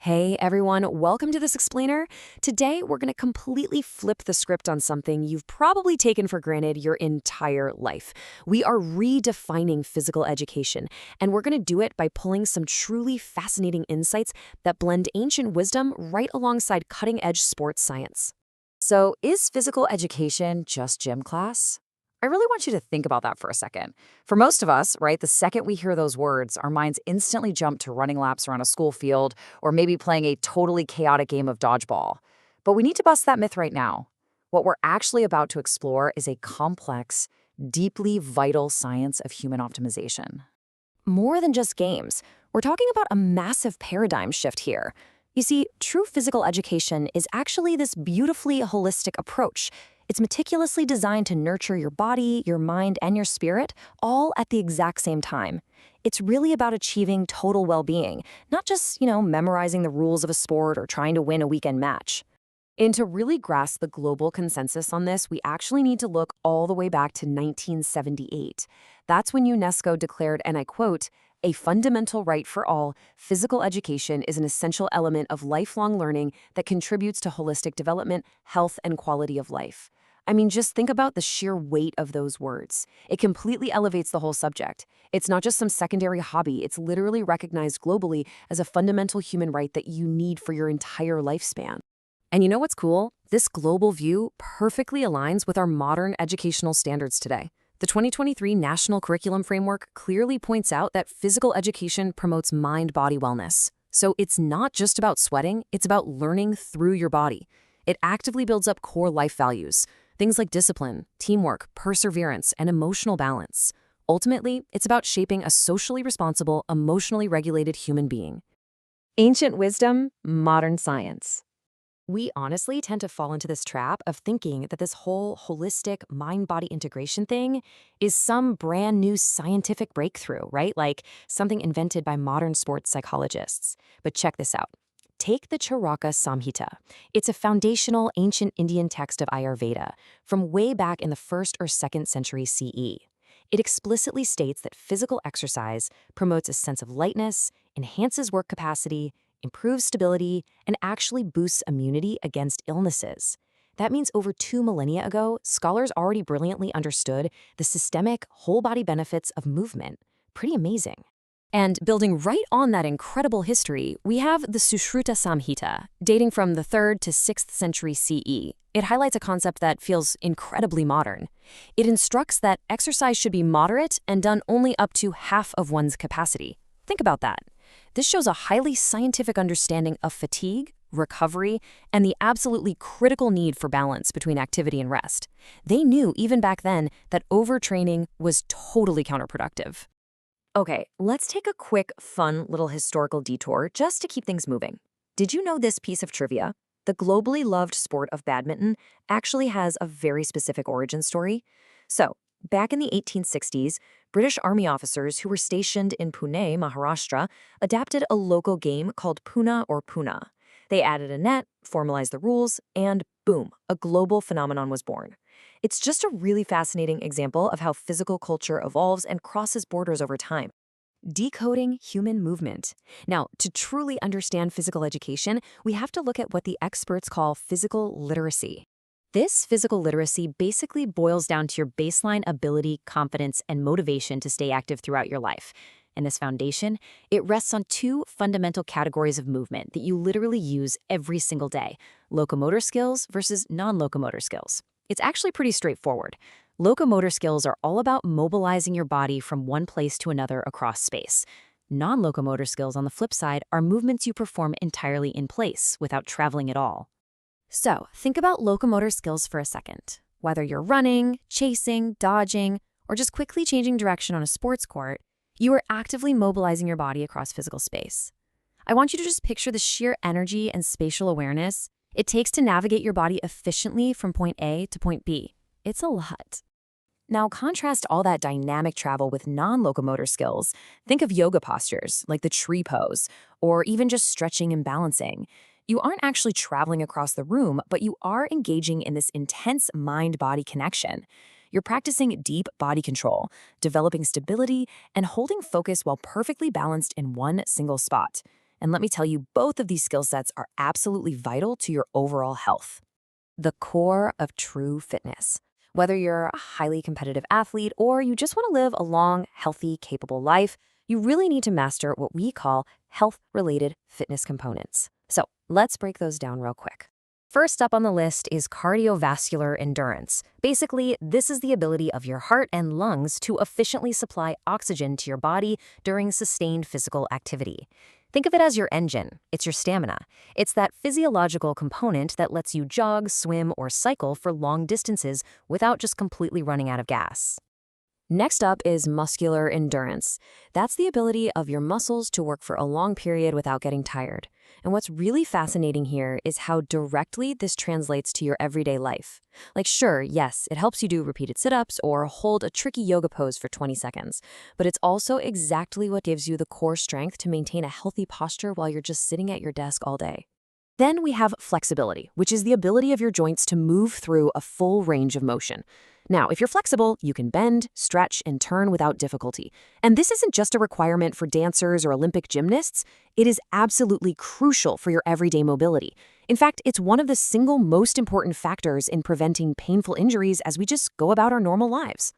Hey everyone, welcome to this explainer. Today we're going to completely flip the script on something you've probably taken for granted your entire life. We are redefining physical education, and we're going to do it by pulling some truly fascinating insights that blend ancient wisdom right alongside cutting-edge sports science. So, is physical education just gym class? I really want you to think about that for a second. For most of us, right, the second we hear those words, our minds instantly jump to running laps around a school field or maybe playing a totally chaotic game of dodgeball. But we need to bust that myth right now. What we're actually about to explore is a complex, deeply vital science of human optimization. More than just games, we're talking about a massive paradigm shift here. You see, true physical education is actually this beautifully holistic approach. It's meticulously designed to nurture your body, your mind, and your spirit, all at the exact same time. It's really about achieving total well-being, not just, memorizing the rules of a sport or trying to win a weekend match. And to really grasp the global consensus on this, we actually need to look all the way back to 1978. That's when UNESCO declared, and I quote, "A fundamental right for all, physical education is an essential element of lifelong learning that contributes to holistic development, health, and quality of life." I mean, just think about the sheer weight of those words. It completely elevates the whole subject. It's not just some secondary hobby, it's literally recognized globally as a fundamental human right that you need for your entire lifespan. And you know what's cool? This global view perfectly aligns with our modern educational standards today. The 2023 National Curriculum Framework clearly points out that physical education promotes mind-body wellness. So it's not just about sweating, it's about learning through your body. It actively builds up core life values, things like discipline, teamwork, perseverance, and emotional balance. Ultimately, it's about shaping a socially responsible, emotionally regulated human being. Ancient wisdom, modern science. We honestly tend to fall into this trap of thinking that this whole holistic mind-body integration thing is some brand new scientific breakthrough, right? Like something invented by modern sports psychologists. But check this out. Take the Charaka Samhita. It's a foundational ancient Indian text of Ayurveda from way back in the 1st or 2nd century CE. It explicitly states that physical exercise promotes a sense of lightness, enhances work capacity, improves stability, and actually boosts immunity against illnesses. That means over 2 millennia ago, scholars already brilliantly understood the systemic, whole-body benefits of movement. Pretty amazing. And building right on that incredible history, we have the Sushruta Samhita, dating from the 3rd to 6th century CE. It highlights a concept that feels incredibly modern. It instructs that exercise should be moderate and done only up to half of one's capacity. Think about that. This shows a highly scientific understanding of fatigue, recovery, and the absolutely critical need for balance between activity and rest. They knew even back then that overtraining was totally counterproductive. Okay, let's take a quick, fun little historical detour just to keep things moving. Did you know this piece of trivia? The globally loved sport of badminton actually has a very specific origin story. So, back in the 1860s, British Army officers who were stationed in Pune, Maharashtra, adapted a local game called Puna or Puna. They added a net, formalized the rules, and boom, a global phenomenon was born. It's just a really fascinating example of how physical culture evolves and crosses borders over time. Decoding human movement. Now, to truly understand physical education, we have to look at what the experts call physical literacy. This physical literacy basically boils down to your baseline ability, confidence, and motivation to stay active throughout your life. And this foundation, it rests on 2 fundamental categories of movement that you literally use every single day: locomotor skills versus non-locomotor skills. It's actually pretty straightforward. Locomotor skills are all about mobilizing your body from one place to another across space. Non-locomotor skills, on the flip side, are movements you perform entirely in place without traveling at all. So, think about locomotor skills for a second. Whether you're running, chasing, dodging, or just quickly changing direction on a sports court, you are actively mobilizing your body across physical space. I want you to just picture the sheer energy and spatial awareness it takes to navigate your body efficiently from point A to point B. It's a lot. Now, contrast all that dynamic travel with non-locomotor skills. Think of yoga postures, like the tree pose, or even just stretching and balancing. You aren't actually traveling across the room, but you are engaging in this intense mind-body connection. You're practicing deep body control, developing stability, and holding focus while perfectly balanced in one single spot. And let me tell you, both of these skill sets are absolutely vital to your overall health. The core of true fitness. Whether you're a highly competitive athlete or you just want to live a long, healthy, capable life, you really need to master what we call health-related fitness components. So let's break those down real quick. First up on the list is cardiovascular endurance. Basically, this is the ability of your heart and lungs to efficiently supply oxygen to your body during sustained physical activity. Think of it as your engine. It's your stamina. It's that physiological component that lets you jog, swim, or cycle for long distances without just completely running out of gas. Next up is muscular endurance. That's the ability of your muscles to work for a long period without getting tired. And what's really fascinating here is how directly this translates to your everyday life. Like, sure, yes, it helps you do repeated sit-ups or hold a tricky yoga pose for 20 seconds, but it's also exactly what gives you the core strength to maintain a healthy posture while you're just sitting at your desk all day. Then we have flexibility, which is the ability of your joints to move through a full range of motion. Now, if you're flexible, you can bend, stretch, and turn without difficulty. And this isn't just a requirement for dancers or Olympic gymnasts. It is absolutely crucial for your everyday mobility. In fact, it's one of the single most important factors in preventing painful injuries as we just go about our normal lives.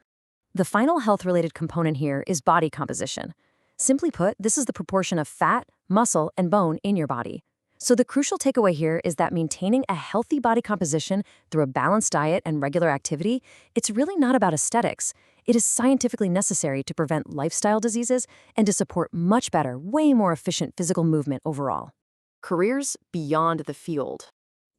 The final health-related component here is body composition. Simply put, this is the proportion of fat, muscle, and bone in your body. So the crucial takeaway here is that maintaining a healthy body composition through a balanced diet and regular activity, it's really not about aesthetics. It is scientifically necessary to prevent lifestyle diseases and to support much better, way more efficient physical movement overall. Careers beyond the field.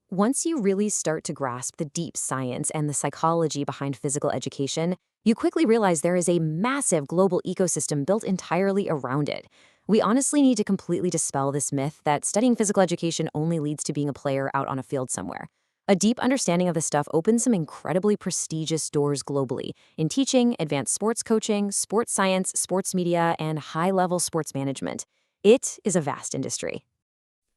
Once you really start to grasp the deep science and the psychology behind physical education, you quickly realize there is a massive global ecosystem built entirely around it. We honestly need to completely dispel this myth that studying physical education only leads to being a player out on a field somewhere. A deep understanding of this stuff opens some incredibly prestigious doors globally in teaching, advanced sports coaching, sports science, sports media, and high-level sports management. It is a vast industry.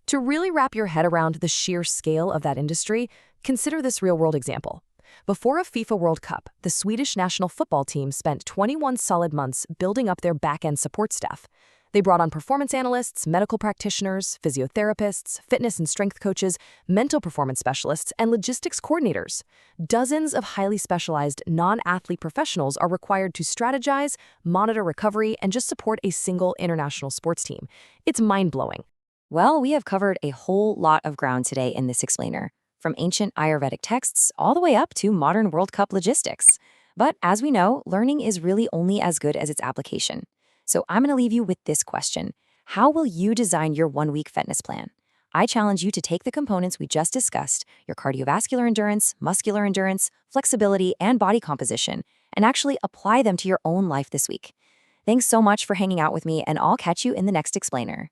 To really wrap your head around the sheer scale of that industry, consider this real-world example. Before a FIFA World Cup, the Swedish national football team spent 21 solid months building up their back-end support staff. They brought on performance analysts, medical practitioners, physiotherapists, fitness and strength coaches, mental performance specialists, and logistics coordinators. Dozens of highly specialized non-athlete professionals are required to strategize, monitor recovery, and just support a single international sports team. It's mind-blowing. Well, we have covered a whole lot of ground today in this explainer, from ancient Ayurvedic texts all the way up to modern World Cup logistics. But as we know, learning is really only as good as its application. So I'm going to leave you with this question. How will you design your one-week fitness plan? I challenge you to take the components we just discussed, your cardiovascular endurance, muscular endurance, flexibility, and body composition, and actually apply them to your own life this week. Thanks so much for hanging out with me, and I'll catch you in the next explainer.